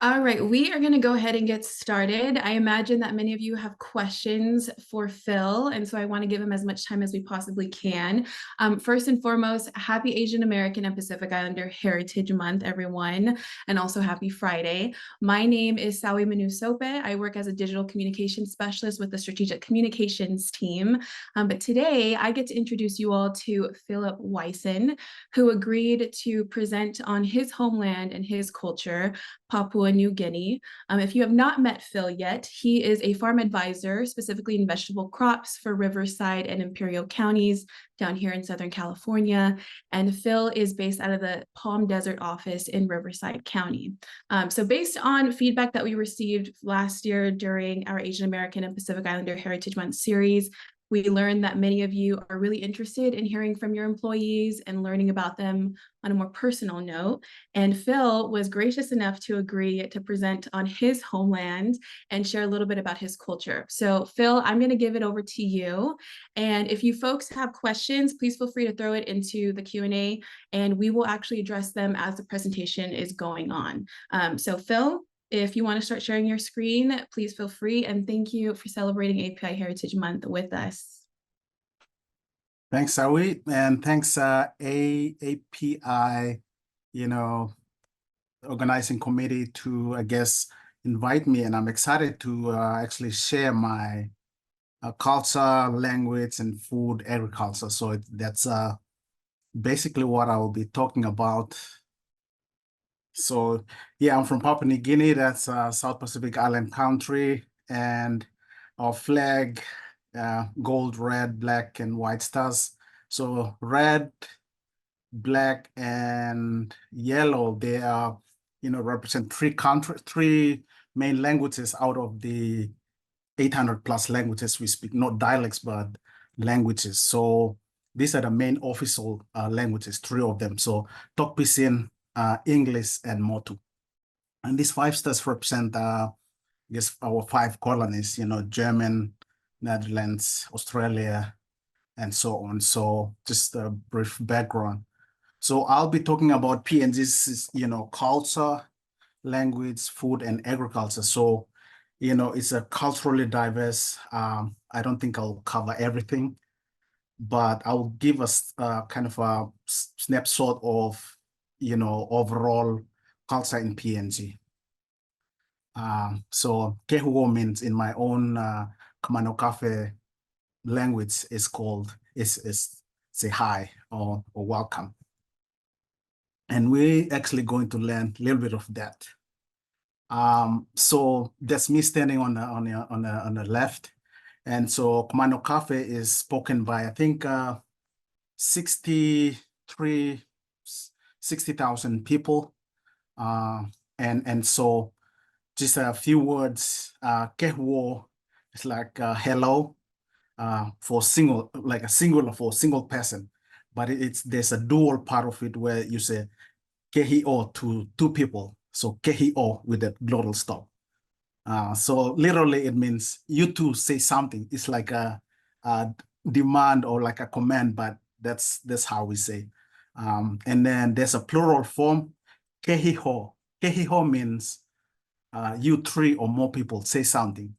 All right, we are going to go ahead and get started. I imagine that many of you have questions for Phil, and so I want to give him as much time as we possibly can. First and foremost, happy Asian American and Pacific Islander Heritage Month, everyone, and also happy Friday. My name is Sawi Manusope. I work as a digital communication specialist with the strategic communications team. But today I get to introduce you all to Philip Waisen, who agreed to present on his homeland and his culture, Papua New Guinea. If you have not met Phil yet, he is a farm advisor, specifically in vegetable crops for Riverside and Imperial counties down here in Southern California. And Phil is based out of the Palm Desert office in Riverside County. So based on feedback that we received last year during our Asian American and Pacific Islander Heritage Month series, we learned that many of you are really interested in hearing from your employees and learning about them on a more personal note. And Phil was gracious enough to agree to present on his homeland and share a little bit about his culture. So Phil, I'm going to give it over to you. And if you folks have questions, please feel free to throw it into the Q&A, and we will actually address them as the presentation is going on. So Phil, if you want to start sharing your screen, please feel free. And thank you for celebrating API Heritage Month with us. Thanks, Sawi, and thanks AAPI, organizing committee to, I guess, invite me. And I'm excited to actually share my culture, language, and food agriculture. So that's basically what I will be talking about. So yeah, I'm from Papua New Guinea. That's South Pacific Island country, and our flag, gold, red, black, and white stars. So red, black, and yellow, they are, represent three main languages out of the 800 plus languages we speak, not dialects, but languages. So these are the main official languages, three of them. So Tok Pisin, English, and Motu. And these five stars represent, I guess, our five colonies, German, Netherlands, Australia, and so on. So just a brief background. So I'll be talking about PNG's, culture, language, food, and agriculture. So, it's a culturally diverse. I don't think I'll cover everything, but I'll give us kind of a snapshot of, overall culture in PNG. So Kehuo means, in my own Kamano Cafe language, is called, is say hi or welcome. And we're actually going to learn a little bit of that. So that's me standing on the left. And so Kamano Cafe is spoken by, I think, 60,000 people. And so just a few words, Kehuo is like hello, for single, like a singular for a single person. But there's a dual part of it where you say Kehio to two people. So Kehio with that glottal stop. So literally it means you two say something. It's like a demand or like a command, but that's how we say. And then there's a plural form, Kehiho. Kehiho means you three or more people say something.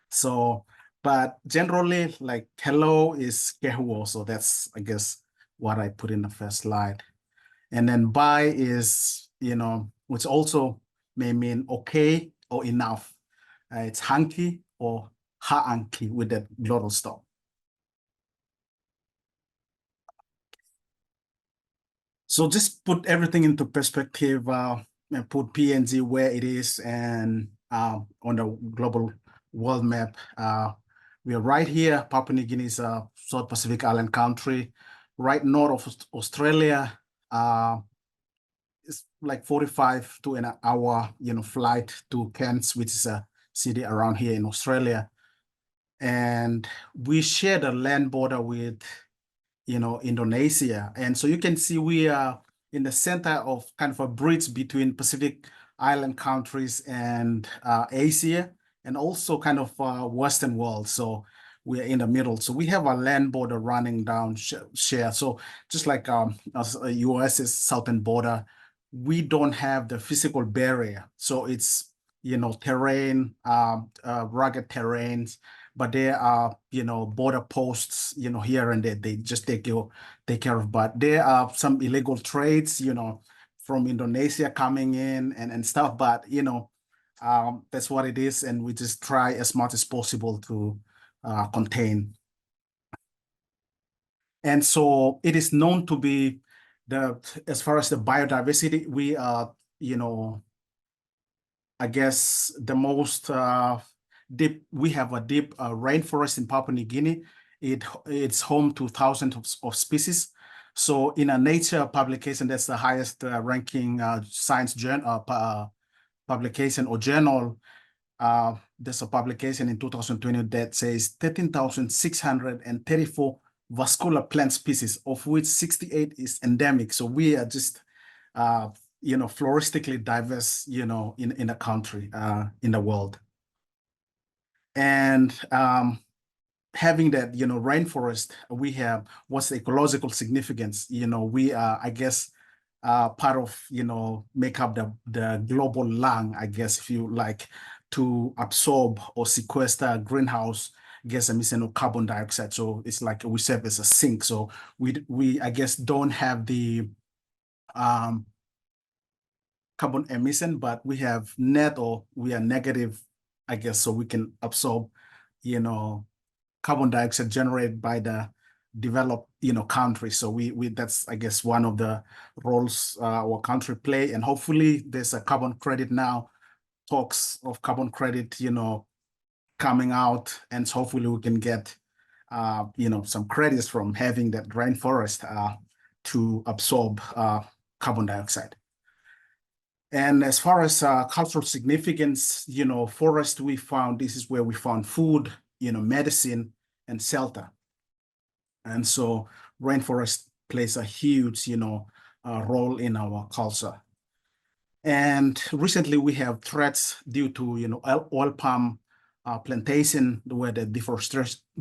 So, but generally, like hello is Kehuo. So that's, I guess, what I put in the first slide. And then bye is, which also may mean okay or enough. It's hanki or ha'anki with that glottal stop. So just put everything into perspective, and put PNG where it is and on the global world map. We are right here. Papua New Guinea is a South Pacific Island country, right north of Australia. It's like 45 to an hour, flight to Cairns, which is a city around here in Australia. And we share the land border with, Indonesia. And so you can see we are in the center of kind of a bridge between Pacific Island countries and Asia, and also kind of Western world. So we're in the middle. So we have a land border running down share. So just like US is southern border, we don't have the physical barrier. So it's, terrain, rugged terrains, but there are, border posts, here and there. They just take care of. But there are some illegal trades, from Indonesia coming in and stuff. But, that's what it is. And we just try as much as possible to contain. And so it is known to be as far as the biodiversity, we are, I guess the most deep, we have a deep rainforest in Papua New Guinea. It's home to thousands of species. So in a Nature publication, that's the highest ranking science journal publication or journal. There's a publication in 2020 that says 13,634 vascular plant species, of which 68 is endemic. So we are just, floristically diverse, in the country, in the world. And having that, rainforest, we have what's the ecological significance? We are, I guess, part of, make up the global lung, I guess, if you like, to absorb or sequester greenhouse gas emission or carbon dioxide. So it's like we serve as a sink. So we I guess don't have the carbon emission, but we have net, or we are negative, I guess, so we can absorb, carbon dioxide generated by the developed, countries. So we that's, I guess, one of the roles our country play. And hopefully there's a carbon credit now, talks of carbon credit, coming out, and so hopefully we can get, some credits from having that rainforest to absorb carbon dioxide. And as far as cultural significance, forest, we found this is where we found food, medicine, and shelter. And so rainforest plays a huge, role in our culture. And recently we have threats due to, oil palm plantation, where the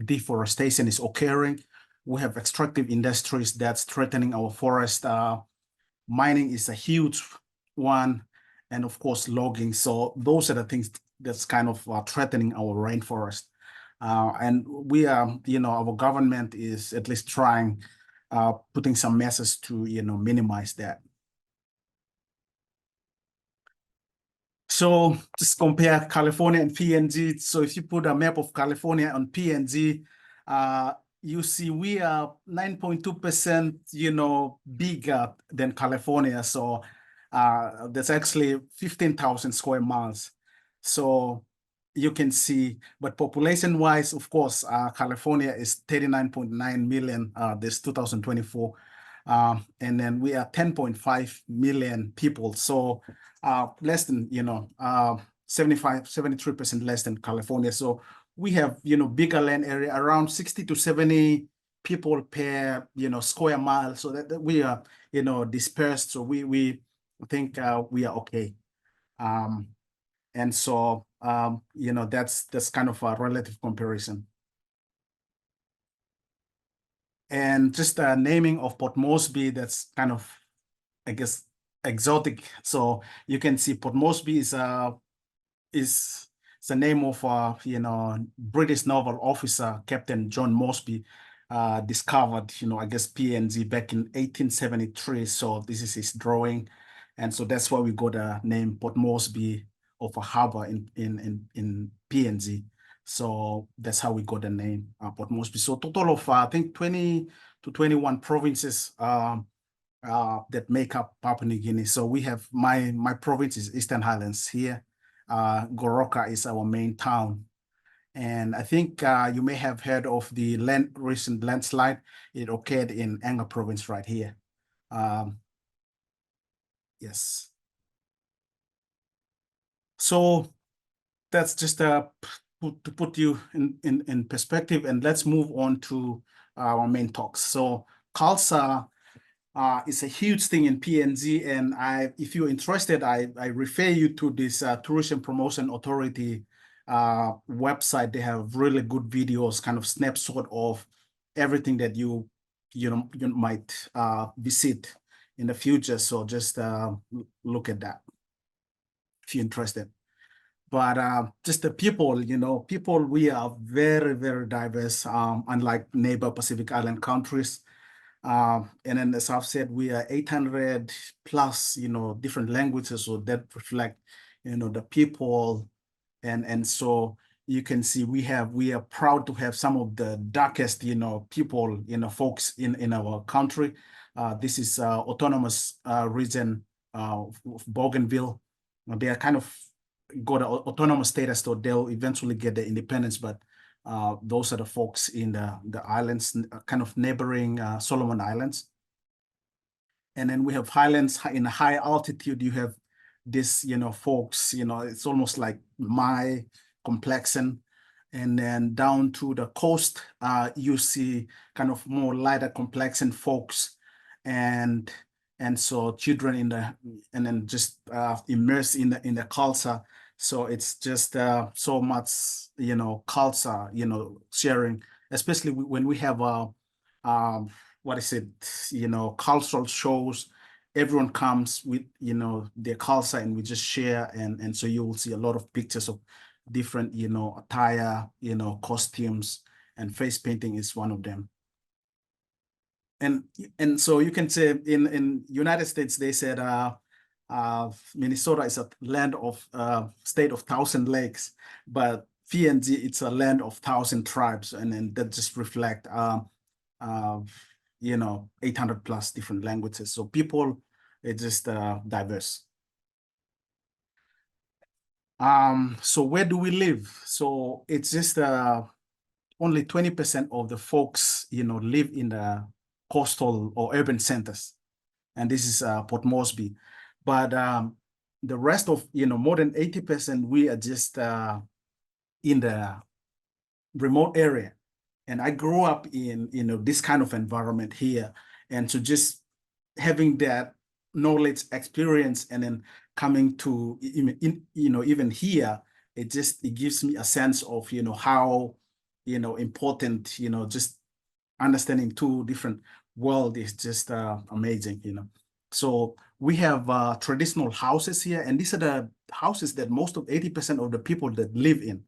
deforestation is occurring. We have extractive industries that's threatening our forest. Mining is a huge one, and of course logging. So those are the things that's kind of threatening our rainforest. And we are, our government is at least trying, putting some measures to, minimize that. So just compare California and PNG. So if you put a map of California on PNG, you see we are 9.2%, bigger than California. So that's actually 15,000 square miles. So you can see, but population-wise, of course, California is 39.9 million this 2024. And then we are 10.5 million people. So less than, 73% less than California. So we have, bigger land area, around 60 to 70 people per, square mile. So that we are, dispersed. So we think we are okay. And so, that's kind of a relative comparison. And just the naming of Port Moresby, that's kind of, I guess, exotic. So you can see Port Moresby is the name of British naval officer Captain John Moresby discovered, I guess, PNG back in 1873. So this is his drawing, and so that's why we got the name Port Moresby of a harbor in PNG. So that's how we got the name Port Moresby. So total of I think 20 to 21 provinces that make up Papua New Guinea. So we have my province is Eastern Highlands here. Goroka is our main town. And I think you may have heard of the recent landslide. It occurred in Anga province right here. Yes. So that's just to put you in perspective, and let's move on to our main talks. So CALSA is a huge thing in PNG, and if you're interested, I refer you to this Tourism Promotion Authority website. They have really good videos, kind of snapshot of everything that you might visit in the future. So just look at that if you're interested. But just the people, people, we are very, very diverse, unlike neighbor Pacific Island countries. And then, as I've said, we are 800 plus, different languages. So that reflect, the people. And so you can see we are proud to have some of the darkest, people, folks in our country. This is autonomous region of Bougainville. They are kind of got an autonomous status, so they'll eventually get the independence. But those are the folks in the islands, kind of neighboring Solomon Islands. And then we have highlands in high altitude. You have this, folks, it's almost like my complexion. And then down to the coast, you see kind of more lighter complexion folks, and so children and then just immersed in the culture. So it's just so much, culture, sharing, especially when we have um, what is it, cultural shows. Everyone comes with, their culture, and we just share. And so you will see a lot of pictures of different, attire, costumes, and face painting is one of them. And so you can say in United States, they said Minnesota is a land of state of 1,000 lakes, but PNG, it's a land of 1,000 tribes, and then that just reflect 800 plus different languages. So people, it's just diverse. So where do we live? So it's just only 20% of the folks, live in the coastal or urban centers. And this is Port Moresby. But the rest of, more than 80%, we are just in the remote area. And I grew up in, this kind of environment here. And so just having that knowledge, experience, and then coming to, even here, it gives me a sense of, how, important, just understanding two different world is just amazing, So we have traditional houses here, and these are the houses that most of 80% of the people that live in.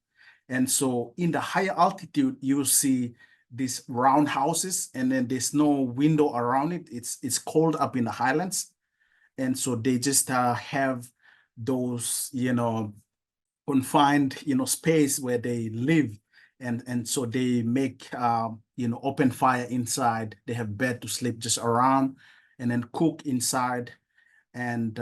And so in the higher altitude, you see these round houses, and then there's no window around it. It's cold up in the highlands. And so they just have those, confined, space where they live. And so they make, open fire inside. They have bed to sleep just around, and then cook inside. And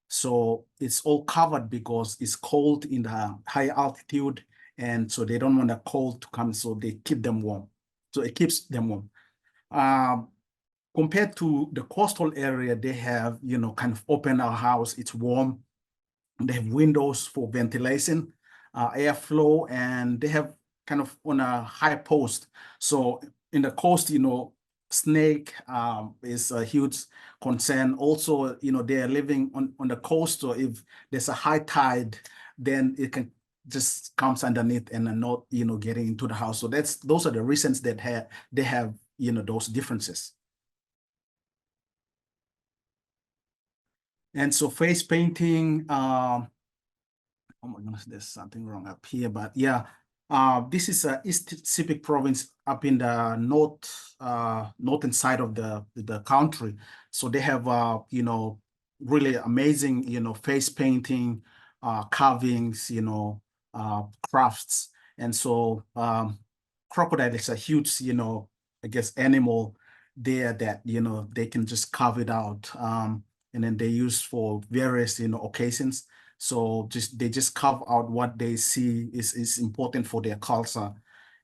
so it's all covered because it's cold in the high altitude. And so they don't want the cold to come, so they keep them warm. So it keeps them warm. Compared to the coastal area, they have, kind of open our house, it's warm. They have windows for ventilation, airflow, and they have kind of on a high post. So in the coast, snake is a huge concern. Also, they are living on the coast. So if there's a high tide, then it can just comes underneath and not, getting into the house. So those are the reasons that they have, those differences. And so face painting, oh my goodness, there's something wrong up here, but yeah, this is East Sepik Province up in the northern side of the country. So they have really amazing face painting, carvings, crafts. And so crocodile is a huge I guess animal there that they can just carve it out, and then they use for various occasions. So they just carve out what they see is important for their culture.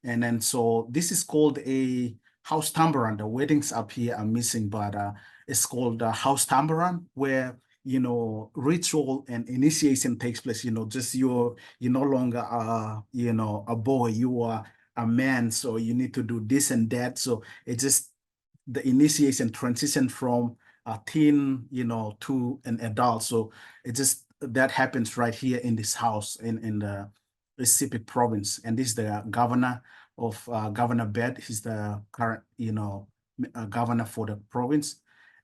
And then so this is called a house tambourine. The weddings up here are missing, but it's called a house tambourine, where ritual and initiation takes place. Just you're no longer a boy, you are a man, so you need to do this and that. So it's just the initiation transition from a teen, to an adult. So it just that happens right here in this house in the Pacific province. And this is the governor of Governor Bed. He's the current, governor for the province.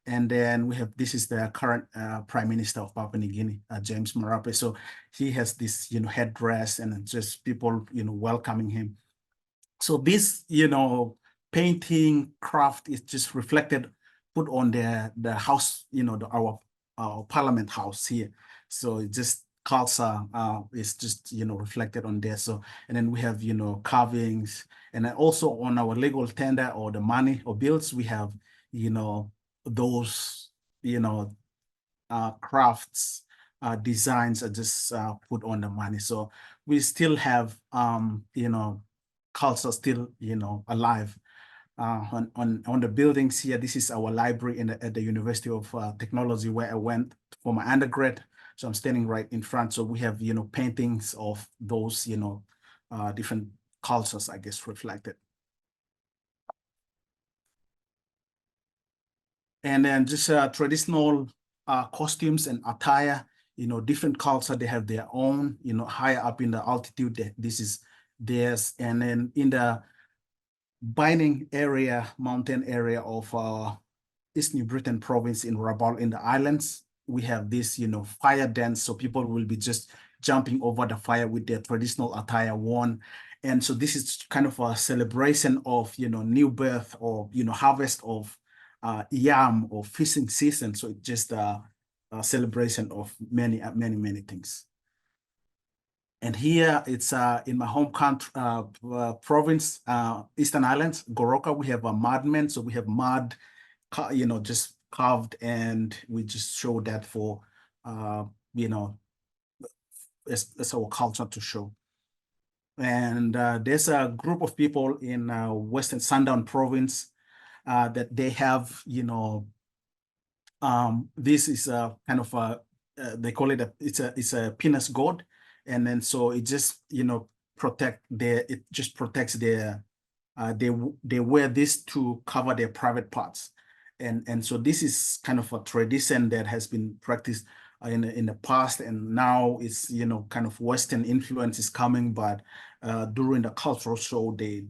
And then we have, this is the current Prime Minister of Papua New Guinea, James Marape. So he has this, headdress and just people, welcoming him. So this, painting craft is just reflected, put on the house, our Parliament House here. So it just culture is just, reflected on there. So, and then we have, carvings, and then also on our legal tender or the money or bills, we have, those, crafts, designs are just put on the money. So we still have, culture still, alive. On the buildings here, this is our library at the University of Technology where I went for my undergrad. So I'm standing right in front. So we have, paintings of those, different cultures, I guess, reflected. And then just traditional costumes and attire, different culture, they have their own, higher up in the altitude, this is theirs. And then in the binding area, mountain area of East New Britain province in Rabaul in the islands, we have this, fire dance. So people will be just jumping over the fire with their traditional attire worn. And so this is kind of a celebration of, new birth or, harvest of yam or fishing season. So it's just a celebration of many, many things. And here it's in my home country, province, Eastern Islands, Goroka, we have a mud men. So we have mud, just carved, and we just show that for, as our culture to show. And there's a group of people in Western Sundown province that they have, this is a kind of a, they call it it's a penis god. And then so it just, it just protects their, they wear this to cover their private parts. And so this is kind of a tradition that has been practiced in the past, and now it's, kind of Western influence is coming, but during the cultural show, they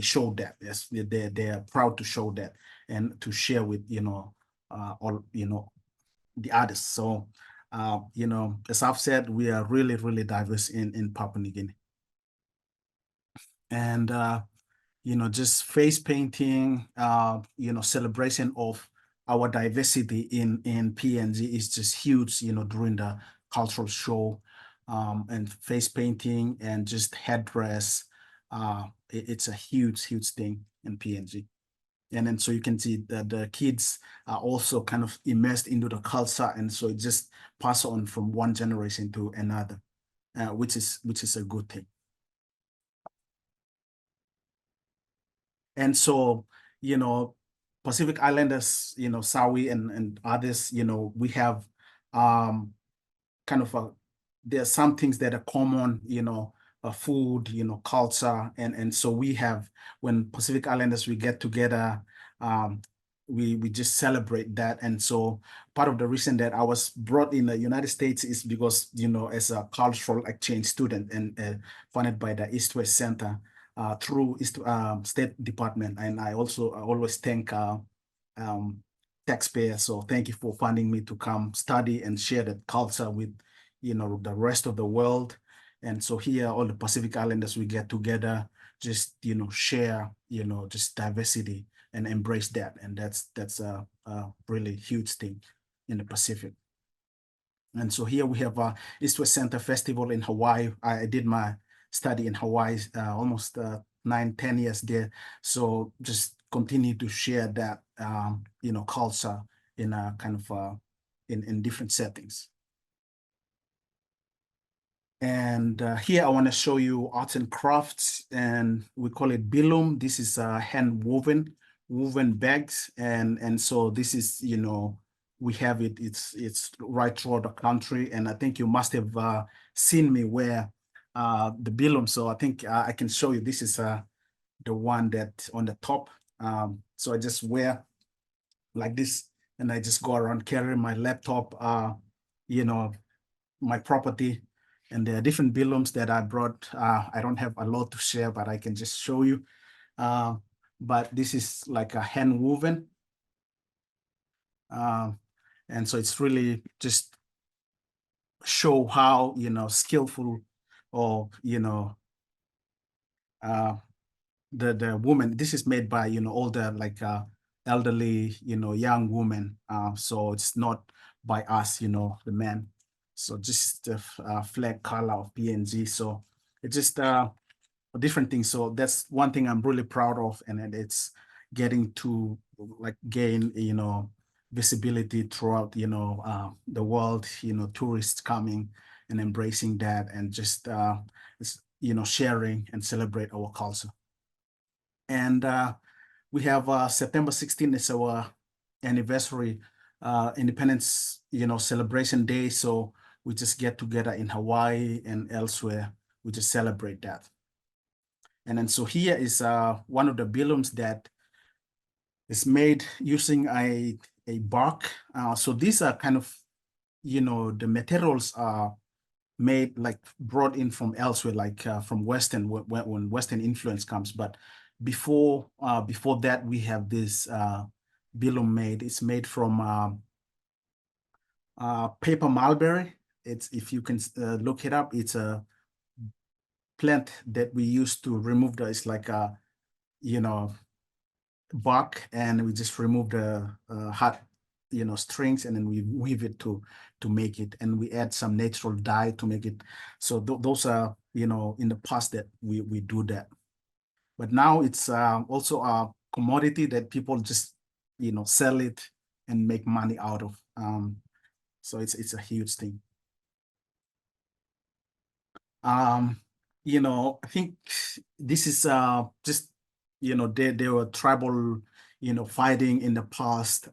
show that. Yes, they're proud to show that and to share with, all, the others. So, as I've said, we are really diverse in Papua New Guinea. And, just face painting, celebration of our diversity in PNG is just huge, during the cultural show, and face painting and just headdress. It's a huge thing in PNG. And then so you can see that the kids are also kind of immersed into the culture, and so it just pass on from one generation to another, which is a good thing. And so, Pacific Islanders, Sawi and others, we have kind of there's some things that are common, food, culture. And so we have, when Pacific Islanders, we get together, we just celebrate that. And so part of the reason that I was brought in the United States is because, as a cultural exchange student and funded by the East-West Center, through State Department. And I always thank taxpayers. So thank you for funding me to come study and share that culture with, the rest of the world. And so here, all the Pacific Islanders, we get together, just, share, just diversity and embrace that. And that's a really huge thing in the Pacific. And so here we have East-West Center Festival in Hawaii. I did my study in Hawaii almost 9-10 years there. So just continue to share that, culture in a kind of in different settings. And here I want to show you arts and crafts, and we call it bilum. This is hand woven bags, and so this is, we have it. It's right throughout the country, and I think you must have seen me wear the bilum. So I think I can show you. This is the one that on the top. So I just wear like this, and I just go around carrying my laptop, my property. And there are different bilums that I brought. I don't have a lot to share, but I can just show you. But this is like a hand woven. And so it's really just show how, skillful or, the woman, this is made by, older, like elderly, young women. So it's not by us, the men. So just the flag color of PNG. So it's just different things. So that's one thing I'm really proud of, and it's getting to like gain, visibility throughout, the world, tourists coming and embracing that, and just sharing and celebrate our culture. And we have September 16th is our anniversary, Independence, celebration day. So we just get together in Hawaii and elsewhere. We just celebrate that. And then so here is one of the balloons that is made using a bark. So these are kind of, the materials are made like brought in from elsewhere, like from Western, when Western influence comes. But before that, we have this bilum made. It's made from paper mulberry. It's, if you can look it up, it's a plant that we use to remove the, it's like a, bark, and we just remove the hot, strings, and then we weave it to make it, and we add some natural dye to make it. So those are, in the past that we do that. But now it's also a commodity that people just, sell it and make money out of. So it's a huge thing. I think this is just, there were tribal, fighting in the past,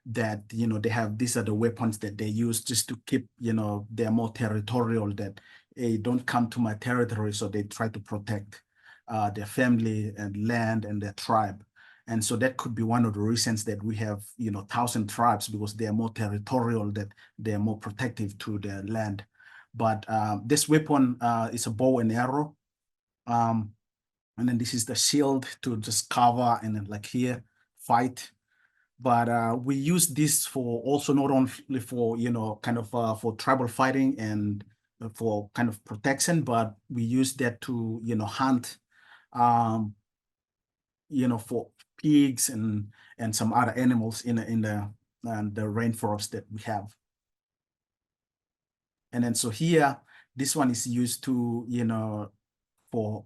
that, they have, these are the weapons that they use just to keep, they're more territorial, that, hey, don't come to my territory. So they try to protect their family and land and their tribe. And so that could be one of the reasons that we have, 1,000 tribes, because they are more territorial, that they're more protective to their land. But this weapon is a bow and arrow. And then this is the shield to just cover, and then like here, fight. But we use this for also not only for, kind of for tribal fighting and for kind of protection, but we use that to, hunt, for pigs and some other animals in the rainforest that we have. And then so here, this one is used to, for,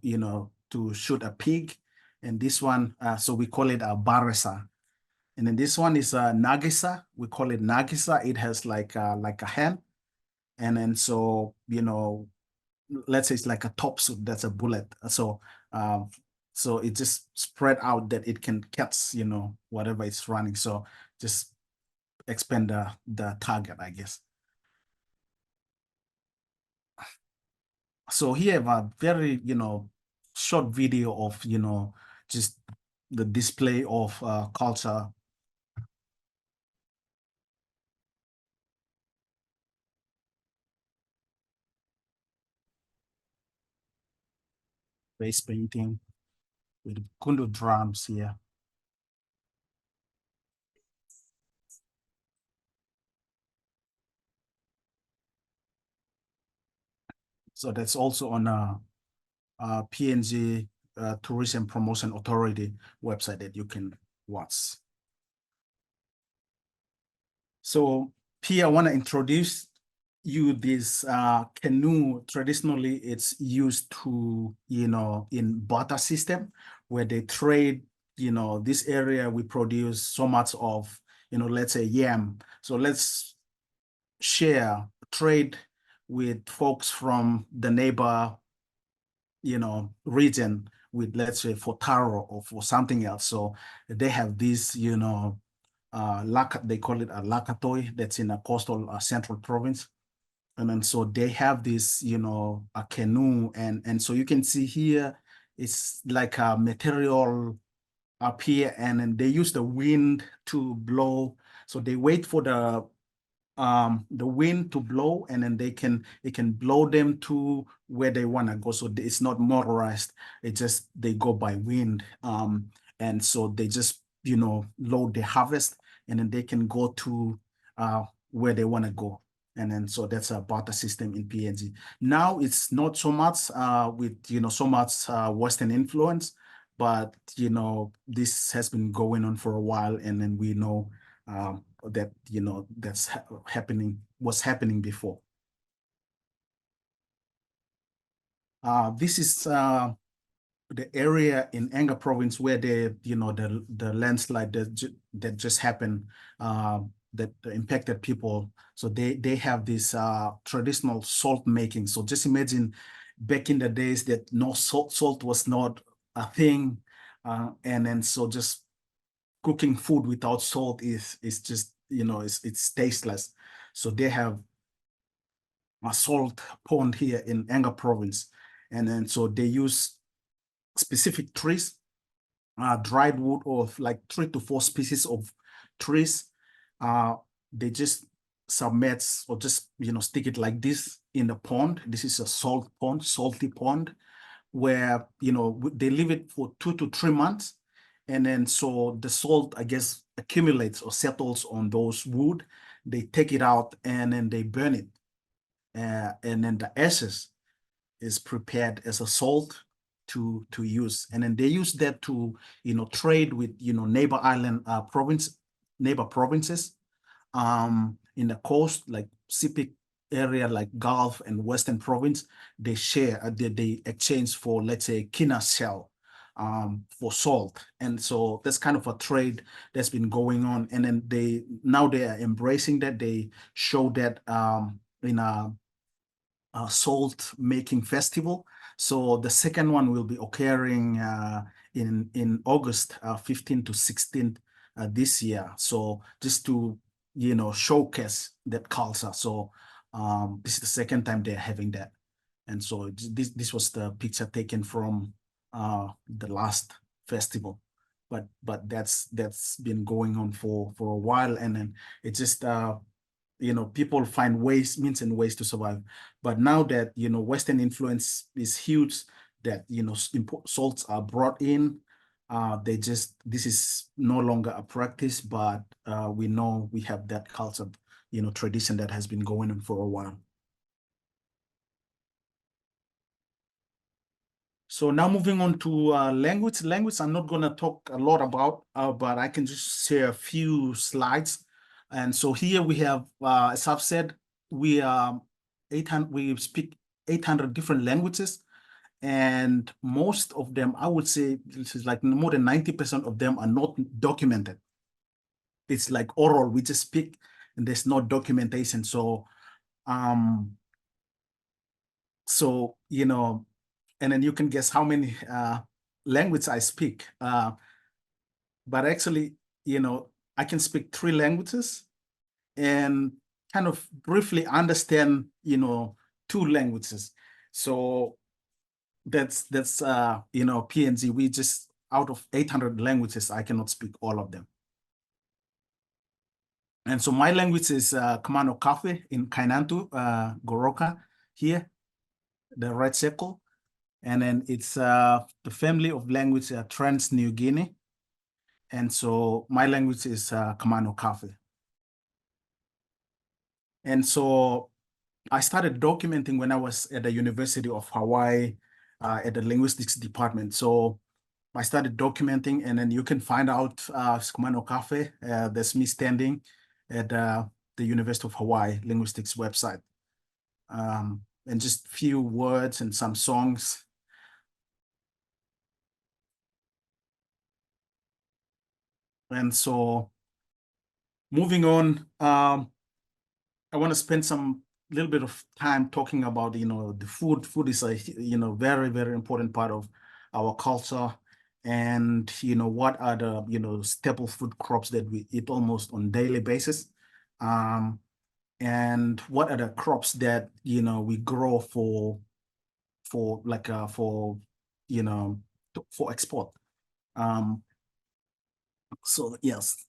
to shoot a pig. And this one, so we call it a baresa. And then this one is a nagisa. We call it nagisa. It has like a hand. And then so, let's say it's like a top suit, that's a bullet. So so it just spread out that it can catch, whatever it's running. So just expand the target, I guess. So here I have a very, short video of, just the display of culture. Face painting with kundu drums here. So that's also on a PNG Tourism Promotion Authority website that you can watch. So here I want to introduce you this canoe. Traditionally, it's used to, in barter system, where they trade, this area we produce so much of, let's say yam. So let's share, trade with folks from the neighbor, region with, let's say, for taro or for something else. So they have this, they call it a lakatoi, that's in a coastal central province. And then so they have this, a canoe, and so you can see here, it's like a material up here, and then they use the wind to blow. So they wait for the wind to blow, and then it can blow them to where they want to go. So it's not motorized. They go by wind. And so they just, load the harvest and then they can go to where they want to go. And then so that's a barter system in PNG. Now it's not so much with so much Western influence, but this has been going on for a while, and then we know that that's was happening before. This is the area in Enga province where the landslide that just happened that impacted people. So they have this traditional salt making. So just imagine back in the days that no salt was not a thing, and then so just cooking food without salt is just it's tasteless. So they have a salt pond here in Enga province, and then so they use specific trees, dried wood of like 3 to 4 species of trees. They just submit or just stick it like this in the pond. This is a salt pond, salty pond, where they leave it for 2 to 3 months, and then so the salt, I guess, accumulates or settles on those wood. They take it out and then they burn it, and then the ashes is prepared as a salt to use, and then they use that to trade with neighbor island neighbor provinces in the coast, like Pacific area, like Gulf and Western Province. They share, they exchange for, let's say, kina shell for salt, and so that's kind of a trade that's been going on. And then now they are embracing that. They show that in a salt making festival. So the second one will be occurring in August 15th to 16th this year. So just to showcase that culture. So this is the second time they're having that. And so this was the picture taken from the last festival. But that's been going on for a while, and then it just people find means and ways to survive. But now that Western influence is huge, that salts are brought in, this is no longer a practice, but we know we have that culture, tradition that has been going on for a while. So now moving on to language. Language I'm not going to talk a lot about, but I can just share a few slides. And so here we have, as I've said, we speak 800 different languages, and most of them, I would say, this is like more than 90% of them are not documented. It's like oral, we just speak, and there's no documentation. So, and then you can guess how many languages I speak. But actually, I can speak 3 languages and kind of briefly understand, 2 languages. So that's PNG. We just, out of 800 languages, I cannot speak all of them. And so my language is Kamano Kafe in Kainantu, Goroka here, the red circle. And then it's the family of language Trans-New Guinea. And so my language is Kamano Kafe. And so I started documenting when I was at the University of Hawaii at the linguistics department. So I started documenting, and then you can find out Kumano Cafe. That's me standing at the University of Hawaii linguistics website. And just few words and some songs. And so moving on, I want to spend some little bit of time talking about, the food. Food is a, very, very important part of our culture. And, what are the, staple food crops that we eat almost on daily basis? And what are the crops that, we grow for export? So, yes.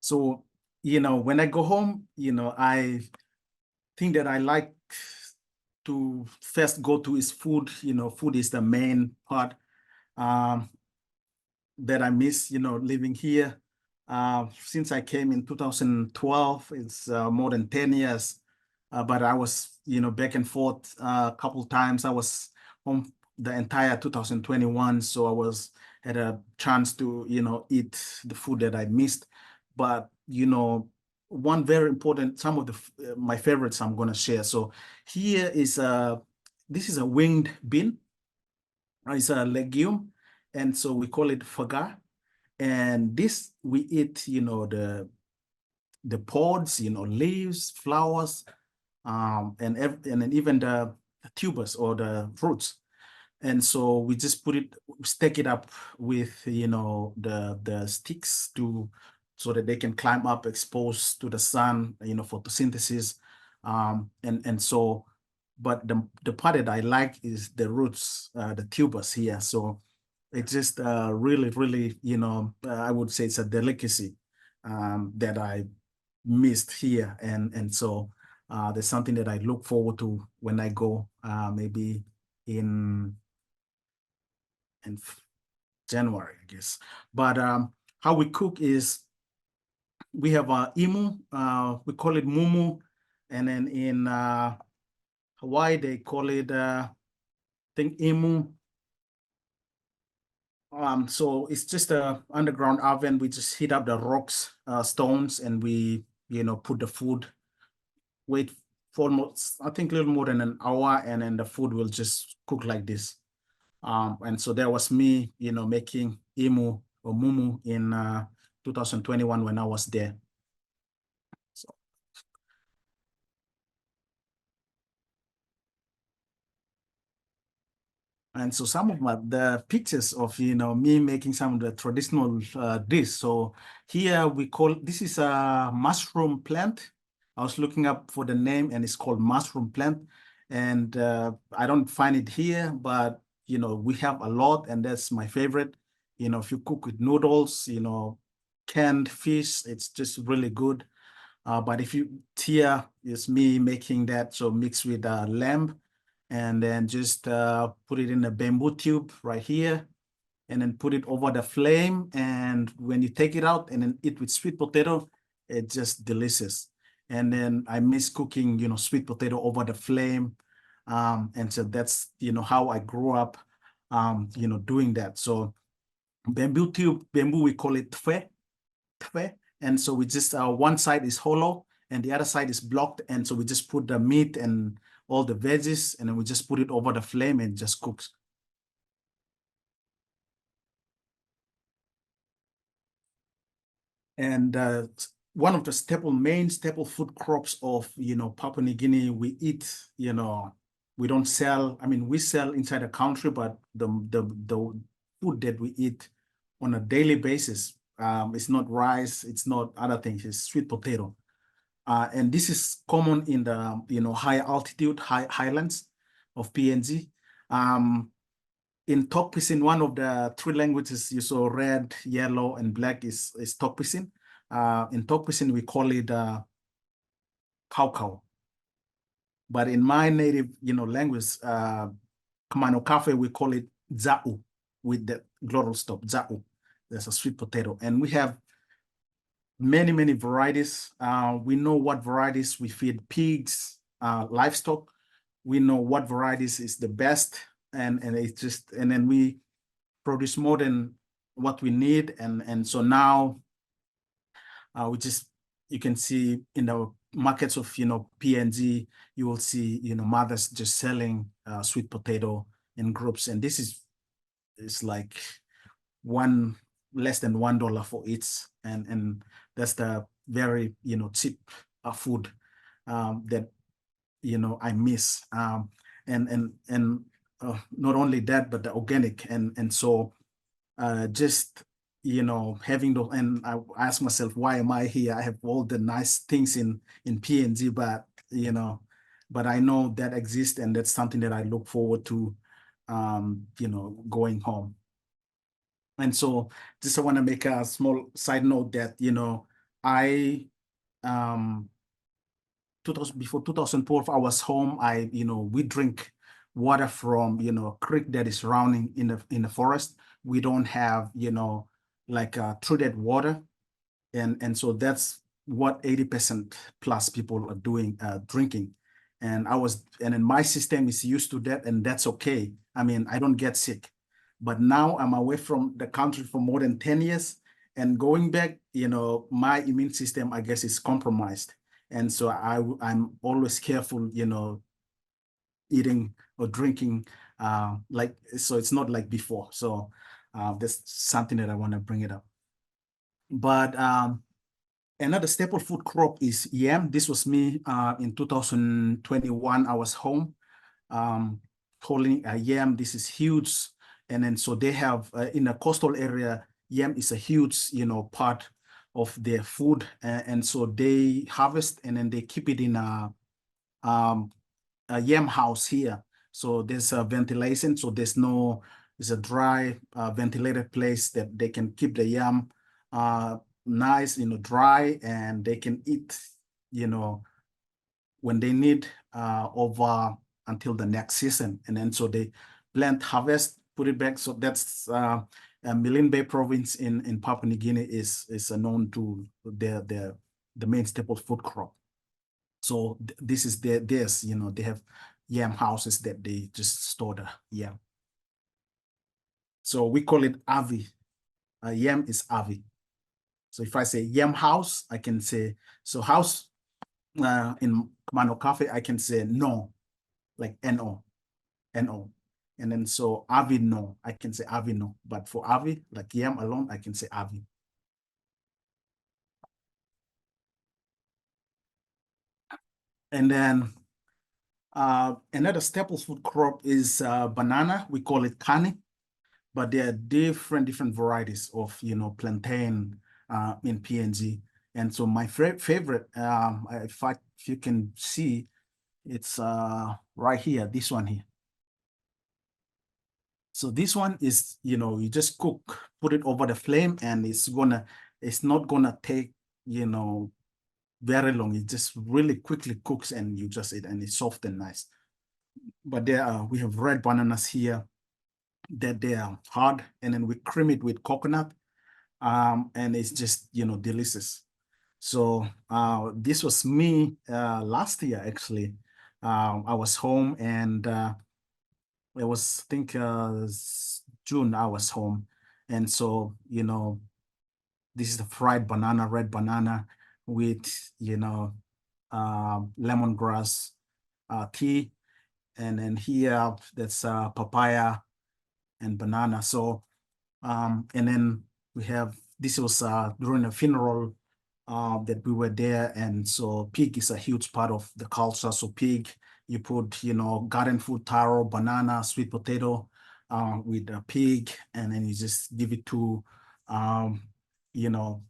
So, when I go home, I think that I like to first go to is food. Food is the main part. that I miss, living here. Since I came in 2012, it's more than 10 years. But I was, back and forth a couple times. I was home the entire 2021, so I was had a chance to, eat the food that I missed. But, one very important, some of my favorites I'm going to share. So here is this is a winged bean. It's a legume, and so we call it fagar. And this we eat, the pods, leaves, flowers, and then even the tubers or the fruits. And so we just stack it up with, the sticks so that they can climb up, exposed to the sun, photosynthesis. And so, but the part that I like is the roots, the tubers here. So it's just really, really, I would say it's a delicacy that I missed here. And so there's something that I look forward to when I go, maybe in January, I guess. But how we cook is we have imu, we call it mumu, and then in Hawaii they call it I think imu. So it's just a underground oven. We just heat up the rocks, stones, and we put the food. Wait for almost, I think, a little more than an hour, and then the food will just cook like this. And so that was me, making imu or mumu in 2021 when I was there. So, and so some of the pictures of, me making some of the traditional dish. So here this is a mushroom plant. I was looking up for the name, and it's called mushroom plant. And I don't find it here, but we have a lot, and that's my favorite. If you cook with noodles, canned fish, it's just really good. But here is me making that, so mixed with lamb, and then just put it in a bamboo tube right here, and then put it over the flame. And when you take it out and then eat with sweet potato, it's just delicious. And then I miss cooking, sweet potato over the flame. And so that's, how I grew up, doing that. So bamboo, we call it tfe. And so we just, one side is hollow and the other side is blocked. And so we just put the meat and all the veggies, and then we just put it over the flame and just cooks. And one of the main staple food crops of, Papua New Guinea, we eat, we don't sell, we sell inside the country, but the food that we eat on a daily basis, it's not rice, it's not other things, it's sweet potato. And this is common in the, high altitude, highlands of PNG. In Tok Pisin, one of the three languages you saw, red, yellow, and black, is Tok Pisin. In Tok Pisin, we call it Kau. But in my native, language, Kamano Cafe, we call it Za'u, with the glottal stop, Za'u. There's a sweet potato. And we have many, many varieties. We know what varieties we feed pigs, livestock. We know what varieties is the best. And then we produce more than what we need. And so now you can see in the markets of, PNG, you will see, mothers just selling sweet potato in groups. And this is like less than $1 for each. And that's the very, cheap food that, I miss. And not only that, but the organic. And so just, having those, and I ask myself, why am I here? I have all the nice things in PNG, but, but I know that exists, and that's something that I look forward to, going home. And so just I want to make a small side note that, I, before 2012, I was home. We drink water from, creek that is surrounding in the forest. We don't have, like treated water, and so that's what 80% plus people are doing, drinking. And then my system is used to that, and that's okay. I mean, I don't get sick. But now I'm away from the country for more than 10 years, and going back, my immune system, I guess, is compromised. And so I'm always careful, eating or drinking, so it's not like before. So that's something that I want to bring it up. But another staple food crop is yam. This was me in 2021. I was home holding a yam. This is huge. And then so they have in a coastal area, yam is a huge, part of their food. And so they harvest and then they keep it in a yam house here. So there's a ventilation. So it's a dry ventilated place that they can keep the yam nice, dry, and they can eat, when they need over until the next season. And then so they plant, harvest, put it back. So that's Milne Bay province in Papua New Guinea is known to the main staple food crop. So this is theirs, they have yam houses that they just store the yam. So we call it avi. Yam is avi. So if I say yam house, I can say, so house in Mano Cafe, I can say no, like N-O, N-O. And then so avi no, I can say avi no. But for avi, like yam alone, I can say avi. And then another staple food crop is banana. We call it kani, but there are different varieties of, plantain in PNG. And so my favorite, if you can see, it's right here, this one here. So this one is, you just put it over the flame, and it's not gonna take, very long. It just really quickly cooks, and you just eat, and it's soft and nice. But we have red bananas here that they are hard, and then we cream it with coconut, and it's just, delicious. So this was me last year, actually. I was home, and it was, I think, June I was home. And so, this is the fried banana, red banana with, lemongrass tea. And then here, that's papaya and banana. So, and then we have, this was during a funeral that we were there. And so pig is a huge part of the culture. So pig, you put, garden food, taro, banana, sweet potato with a pig, and then you just give it to, you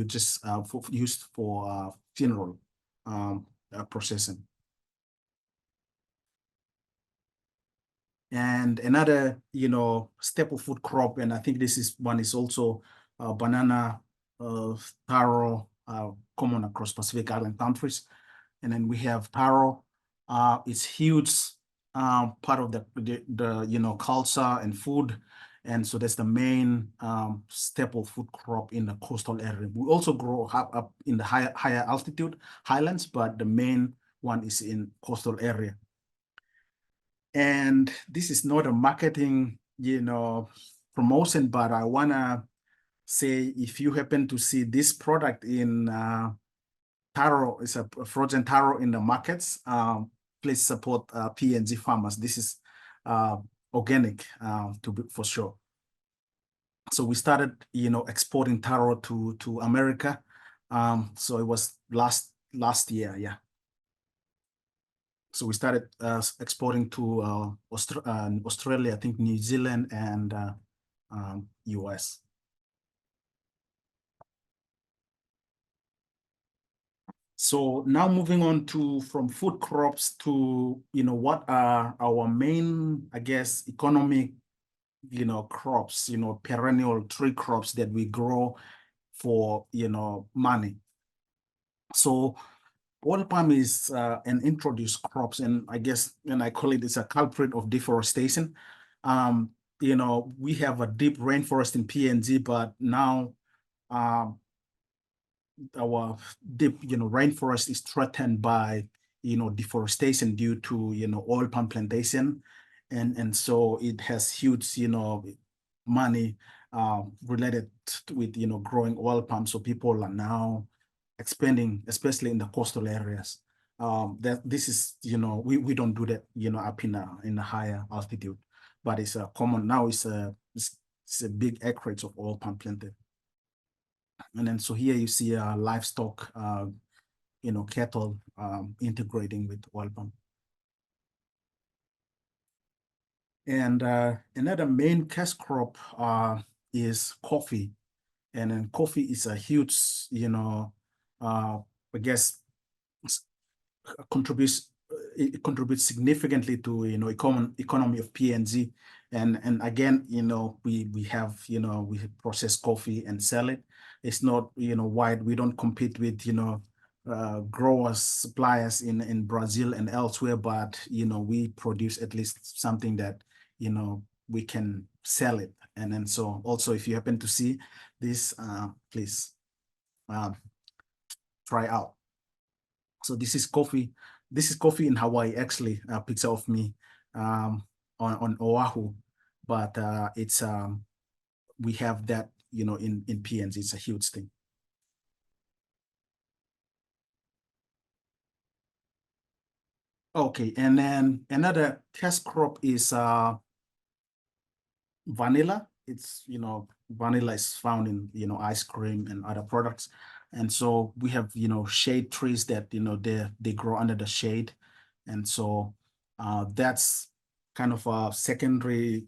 just used for funeral processing. And another, staple food crop, and I think this is one is also banana, taro, common across Pacific Island countries. And then we have taro. It's huge part of the culture and food. And so that's the main staple food crop in the coastal area. We also grow up in the higher altitude highlands, but the main one is in coastal area. And this is not a marketing, promotion, but I wanna say, if you happen to see this product in taro, it's a frozen taro in the markets, please support PNG farmers. This is organic for sure. So we started, exporting taro to America. So it was last year, yeah. So we started exporting to Australia, I think New Zealand, and US. So now moving on from food crops to, what are our main, I guess, economic, crops, perennial tree crops that we grow for, money. So oil palm is an introduced crops, and I guess, and I call it's a culprit of deforestation. we have a deep rainforest in PNG, but now um, our deep, rainforest is threatened by, deforestation due to, oil palm plantation. And so it has huge, money related with, growing oil palm. So people are now expanding, especially in the coastal areas. That this is, we don't do that, up in a higher altitude, but it's a common now. It's a big acreage of oil palm planted. And then so here you see livestock, cattle integrating with oil palm. And another main cash crop is coffee. And then coffee is a huge, I guess, contributes it contributes significantly to economy of PNG. And again, we have we process coffee and sell it. It's not wide. We don't compete with growers, suppliers in Brazil and elsewhere, but we produce at least something that we can sell it. And then so also, if you happen to see this, please try out. So this is coffee. This is coffee in Hawaii, actually, a picture of me on Oahu. But it's we have that, in PNG. It's a huge thing. Okay, and then another cash crop is vanilla. It's, vanilla is found in, ice cream and other products. And so we have, shade trees that, they grow under the shade. And so that's kind of a secondary,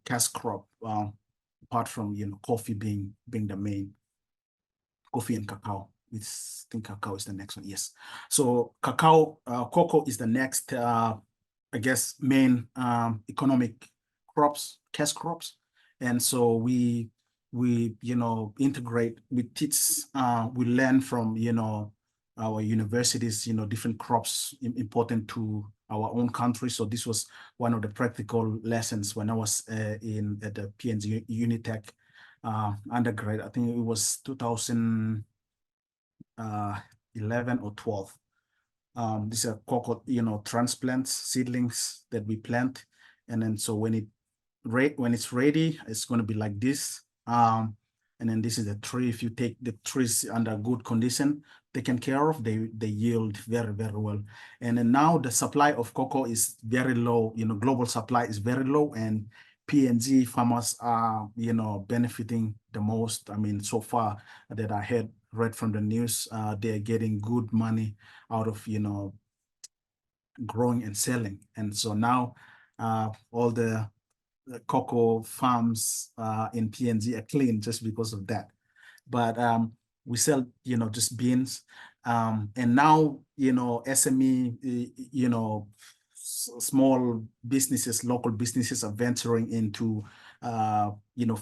cash crop, apart from, coffee being the main, coffee and cacao. I think cacao is the next one. Yes. So cocoa is the next, I guess, main economic crops, cash crops. And so we integrate, we teach, we learn from, our universities, different crops important to our own country. So this was one of the practical lessons when I was at the PNG Unitech undergrad. I think it was 2011 or 12. These are cocoa, transplants, seedlings that we plant. And then so when it's ready, it's going to be like this. And then this is the tree. If you take the trees under good condition, taken care of, they yield very, very well. And then now the supply of cocoa is very low. Global supply is very low, and PNG farmers are, benefiting the most. I mean, so far that I had read from the news, they're getting good money out of, growing and selling. And so now all the cocoa farms in PNG are clean just because of that. But we sell, just beans. And now, SME, small businesses, local businesses are venturing into,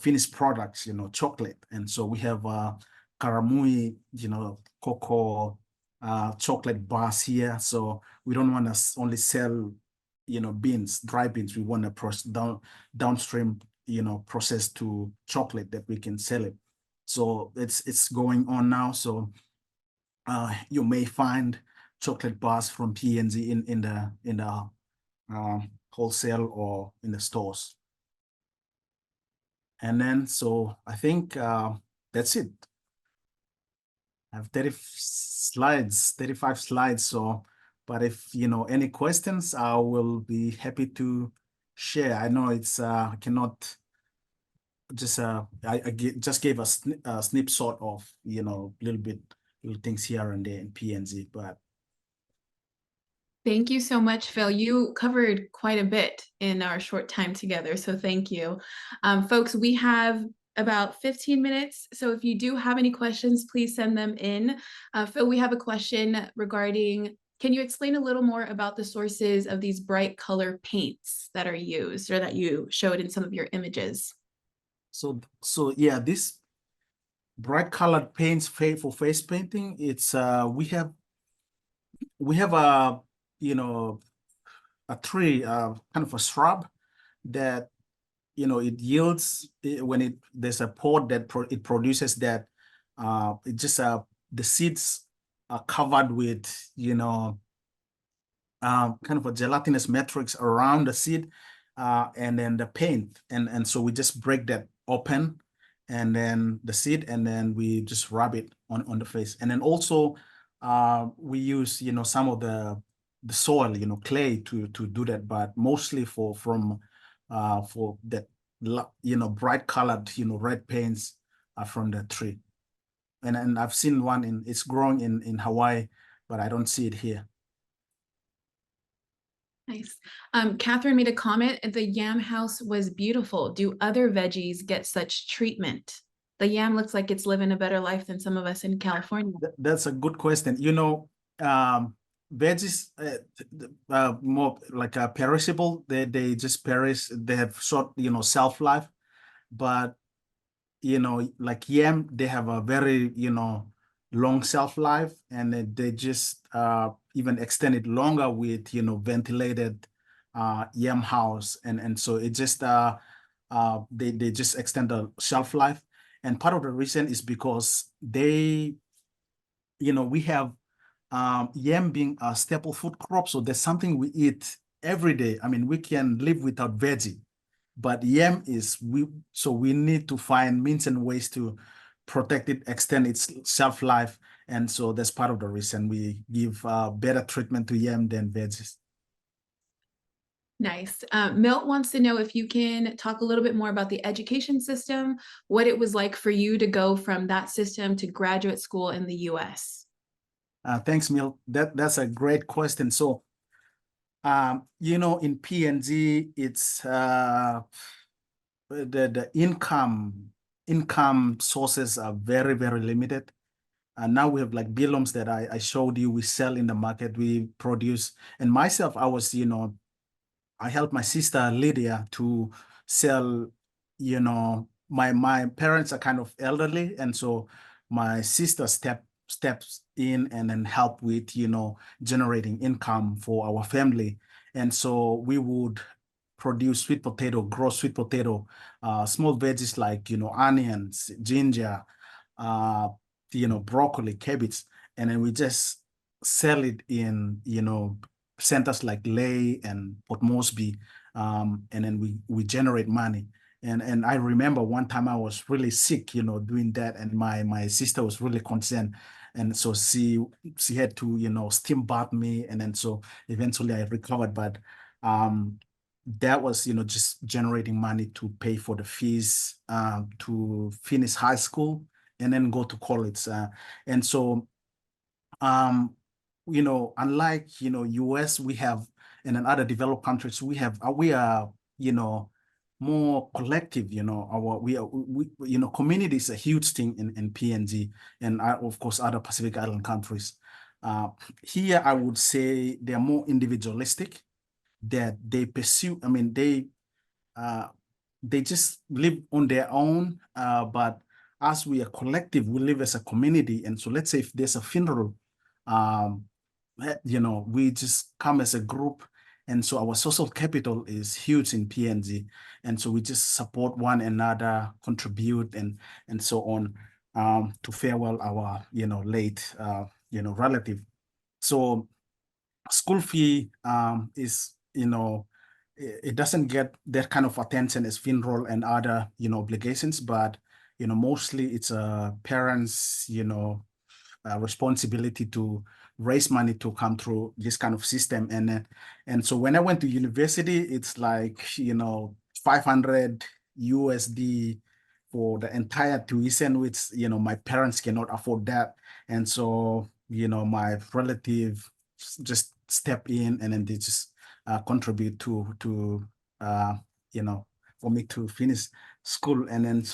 finished products, chocolate. And so we have Karamui, cocoa chocolate bars here. So we don't want to only sell, beans, dry beans. We want to process downstream, process to chocolate that we can sell it. So it's going on now. So you may find chocolate bars from PNG in the wholesale or in the stores. And then so I think that's it. I have 35 slides. So, but if any questions, I will be happy to share. I know it's I cannot just just gave a snapshot of little things here and there in PNG, but Thank you so much, Phil. You covered quite a bit in our short time together, so thank you. Folks, we have about 15 minutes, so if you do have any questions, please send them in. Phil, we have a question regarding, can you explain a little more about the sources of these bright color paints that are used or that you showed in some of your images? so yeah, this bright colored paints for face painting, it's we have a a tree, kind of a shrub that it yields when there's a pod that it produces that it just the seeds are covered with kind of a gelatinous matrix around the seed, and then the paint, and so we just break that open, and then the seed, and then we just rub it on the face, and then also we use some of the soil, clay to do that, but mostly for that bright colored red paints from the tree, and I've seen one it's growing in Hawaii, but I don't see it here. Nice. Catherine made a comment, the yam house was beautiful. Do other veggies get such treatment? The yam looks like it's living a better life than some of us in California. That's a good question. Veggies, more like perishable, they just perish. They have short, shelf life. But, like yam, they have a very, long shelf life, and they just even extend it longer with, ventilated yam house. And so it just, they just extend the shelf life. And part of the reason is because we have yam being a staple food crop, so there's something we eat every day. I mean, we can live without veggie, but yam so we need to find means and ways to protect it, extend its shelf life, and so that's part of the reason we give better treatment to yam than veggies. Nice. Milt wants to know if you can talk a little bit more about the education system, what it was like for you to go from that system to graduate school in the US. Thanks, Milt. That's a great question. So, in PNG, it's the income sources are very, very limited. And now we have like bilums that I showed you, we sell in the market, we produce. And myself, I helped my sister Lydia to sell, my parents are kind of elderly. And so my sister steps in and then help with, generating income for our family. And so we would produce sweet potato, grow sweet potato, small veggies like, onions, ginger, uh, broccoli, cabbage, and then we just sell it in, centers like Lay and Port Moresby, and then we generate money. And I remember one time I was really sick, doing that, and my sister was really concerned, and so she had to, steam bath me, and then so eventually I recovered, but that was, just generating money to pay for the fees, to finish high school and then go to college. And so, unlike, US, we have, and in other developed countries, we are, more collective, community is a huge thing in PNG and of course, other Pacific Island countries. Here, I would say they're more individualistic, that they pursue, I mean, they just live on their own, but as we are collective, we live as a community. And so let's say if there's a funeral, um, we just come as a group. And so our social capital is huge in PNG. And so we just support one another, contribute, and so on, to farewell our, late, relative. So school fee is, it doesn't get that kind of attention as funeral and other, obligations, but, mostly it's parents, responsibility to raise money to come through this kind of system. And so when I went to university, it's like, 500 USD for the entire tuition, which, my parents cannot afford that. And so, my relative just step in, and then they just contribute to for me to finish school. And then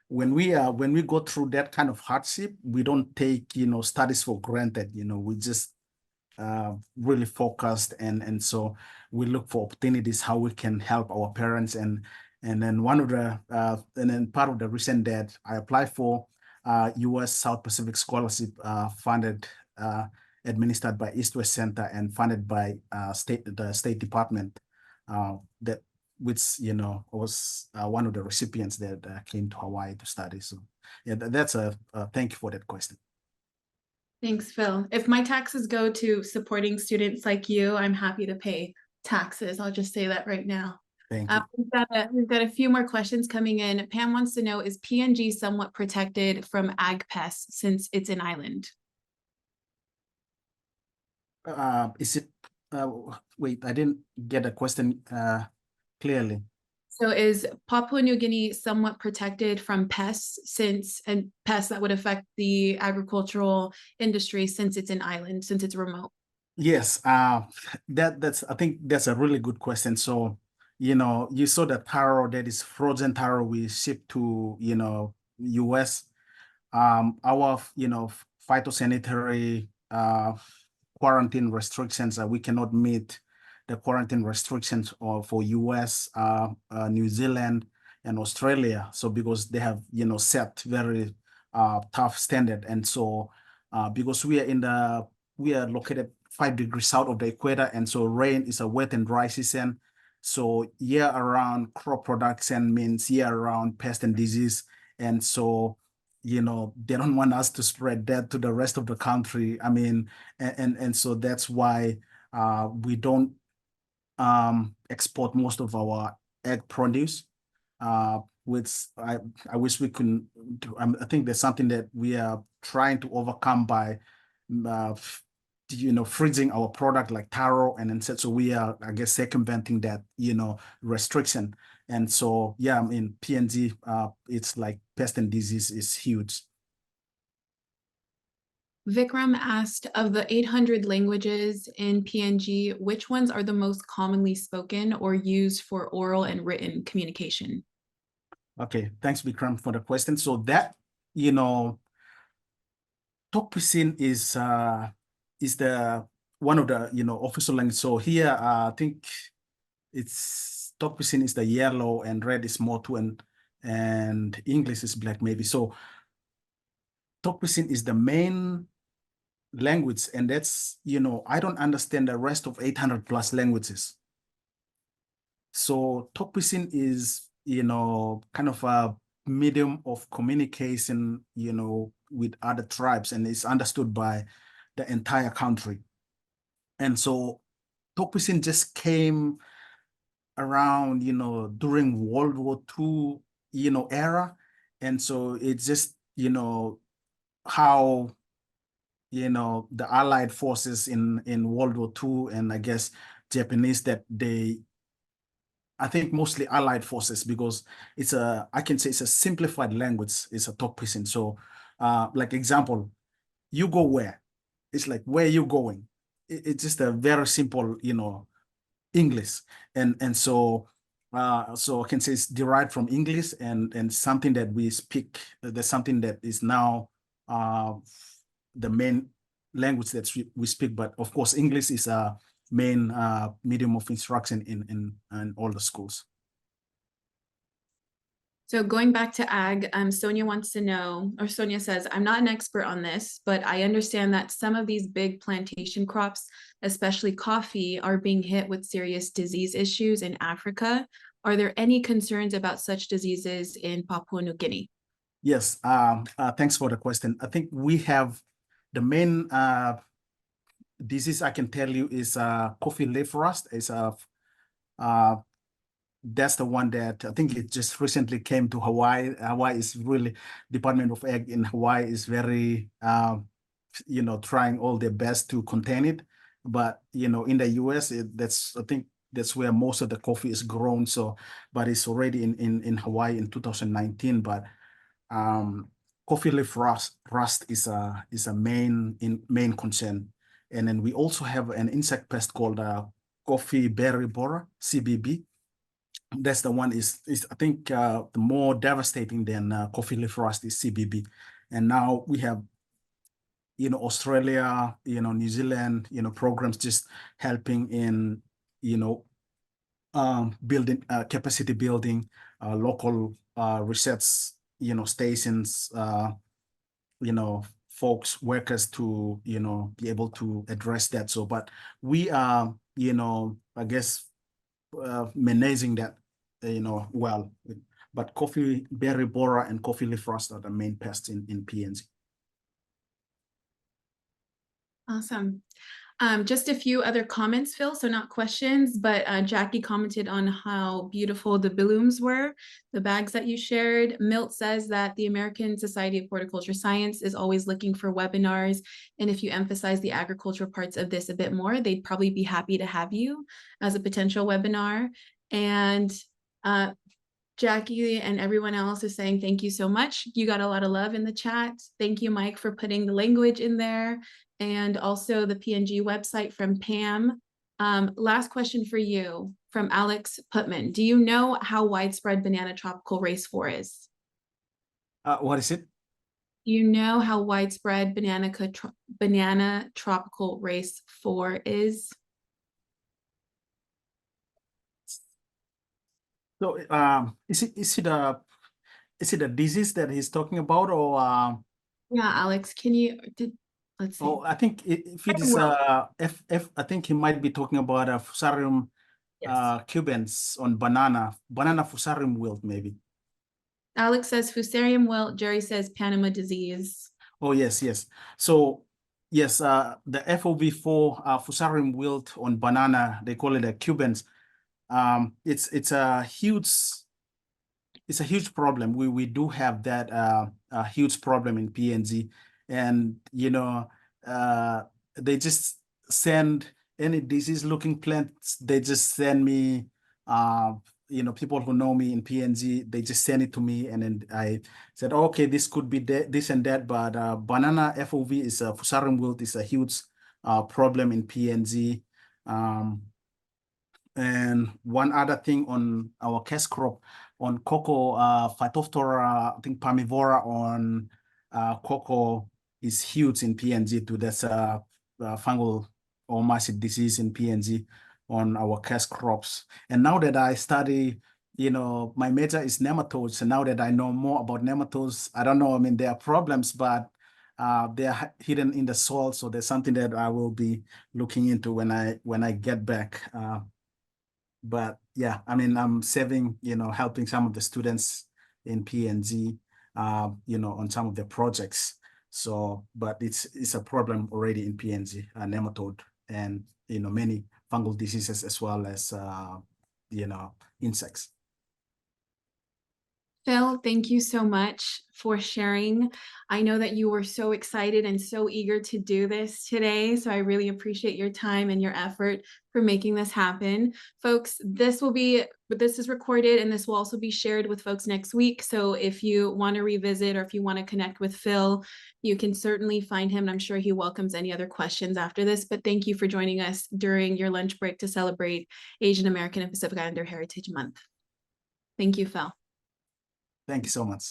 when we go through that kind of hardship, we don't take studies for granted. We just really focused, and so we look for opportunities how we can help our parents. And then and then part of the reason that I applied for US South Pacific Scholarship, funded, administered by East West Center and funded by the State Department, that which was one of the recipients that came to Hawaii to study. So yeah, that's a thank you for that question. Thanks, Phil. If my taxes go to supporting students like you, I'm happy to pay taxes. I'll just say that right now. Thank you. We've got a few more questions coming in. Pam wants to know, is PNG somewhat protected from ag pests since it's an island? Is it, wait, I didn't get the question clearly. So is Papua New Guinea somewhat protected from and pests that would affect the agricultural industry since it's an island, since it's remote? Yes, that's I think that's a really good question. So, you saw the taro, that is frozen taro we ship to, US. Our, phytosanitary quarantine restrictions, we cannot meet the quarantine restrictions for US, New Zealand, and Australia. So because they have, set very tough standard. And so because we are located 5 degrees south of the equator, and so rain is a wet and dry season. So year-round crop production means year-round pest and disease. And so they don't want us to spread that to the rest of the country. I mean, and so that's why we don't export most of our egg produce, which I wish we could do. I think there's something that we are trying to overcome by uh, freezing our product like taro, and then so we are, I guess, circumventing that restriction. And so yeah, I mean, PNG, it's like pest and disease is huge. Vikram asked, of the 800 languages in PNG, which ones are the most commonly spoken or used for oral and written communication? Okay, thanks, Vikram, for the question. So that, you know, Tokpisin is the one of the official language. So here, I think it's Tokpisin is the yellow and red is Motu, and English is black maybe. So Tokpisin is the main language, and that's I don't understand the rest of 800 plus languages. So Tokpisin is kind of a medium of communication with other tribes, and it's understood by the entire country. And so Tokpisin just came around during World War II era. And so it's just how the Allied forces in World War II, and I guess Japanese, that I think mostly Allied forces, because I can say it's a simplified language. It's a Tokpisin. So like example, you go where? It's like, where you going? It's just a very simple English. And so so I can say it's derived from English, and something that we speak. There's something that is now the main language that we speak. But of course, English is a main medium of instruction in all the schools. So going back to ag, Sonia wants to know, or Sonia says, I'm not an expert on this, but I understand that some of these big plantation crops, especially coffee, are being hit with serious disease issues in Africa. Are there any concerns about such diseases in Papua New Guinea? Yes, thanks for the question. I think we have the main disease I can tell you is coffee leaf rust. Is uh, that's the one that I think it just recently came to Hawaii. Hawaii is really, Department of Ag in Hawaii is very trying all their best to contain it. But in the US, I think that's where most of the coffee is grown. So, but it's already in Hawaii in 2019. But coffee leaf rust is a main concern. And then we also have an insect pest called coffee berry borer, CBB. That's the one is I think the more devastating than coffee leaf rust is CBB. And now we have Australia, New Zealand, programs just helping in building capacity building, local research stations, folks, workers to be able to address that. So but we are I guess managing that well. But coffee berry borer and coffee leaf rust are the main pests in PNG. Awesome. Just a few other comments, Phil, so not questions, but Jackie commented on how beautiful the blooms were, the bags that you shared. Milt says that the American Society of Horticulture Science is always looking for webinars, and if you emphasize the agricultural parts of this a bit more, they'd probably be happy to have you as a potential webinar. And Jackie and everyone else is saying thank you so much. You got a lot of love in the chat. Thank you, Mike, for putting the language in there. And also the PNG website from Pam. Last question for you from Alex Putman. Do you know how widespread banana tropical race 4 is? What is it? Do you know how widespread banana tropical race 4 is? So is it a disease that he's talking about, or Yeah, Alex, let's see. oh, I think if it is I think he might be talking about a Fusarium Yes. cubens on banana Fusarium wilt maybe. Alex says Fusarium wilt. Jerry says Panama disease. Oh yes, yes. So yes, the FOV4 Fusarium wilt on banana, they call it a cubens. It's a huge problem. We do have that a huge problem in PNG, and they just send any disease-looking plants. They just send me, people who know me in PNG. They just send it to me, and then I said, okay, this could be this and that. But banana FOV is Fusarium wilt is a huge problem in PNG. And one other thing on our cash crop, on cocoa, Phytophthora, I think Parmivora on cocoa is huge in PNG too. That's a fungal or micid disease in PNG on our cash crops. And now that I study, my major is nematodes. And now that I know more about nematodes, I don't know, I mean, there are problems, but they are hidden in the soil. So there's something that I will be looking into when I get back. But yeah, I mean, I'm helping some of the students in PNG, on some of the projects. So, but it's a problem already in PNG, nematode, and many fungal diseases as well as insects. Phil, thank you so much for sharing. I know that you were so excited and so eager to do this today, so I really appreciate your time and your effort for making this happen. Folks, this is recorded and this will also be shared with folks next week. So if you want to revisit or if you want to connect with Phil, you can certainly find him. I'm sure he welcomes any other questions after this, but thank you for joining us during your lunch break to celebrate Asian American and Pacific Islander Heritage Month. Thank you, Phil. Thank you so much.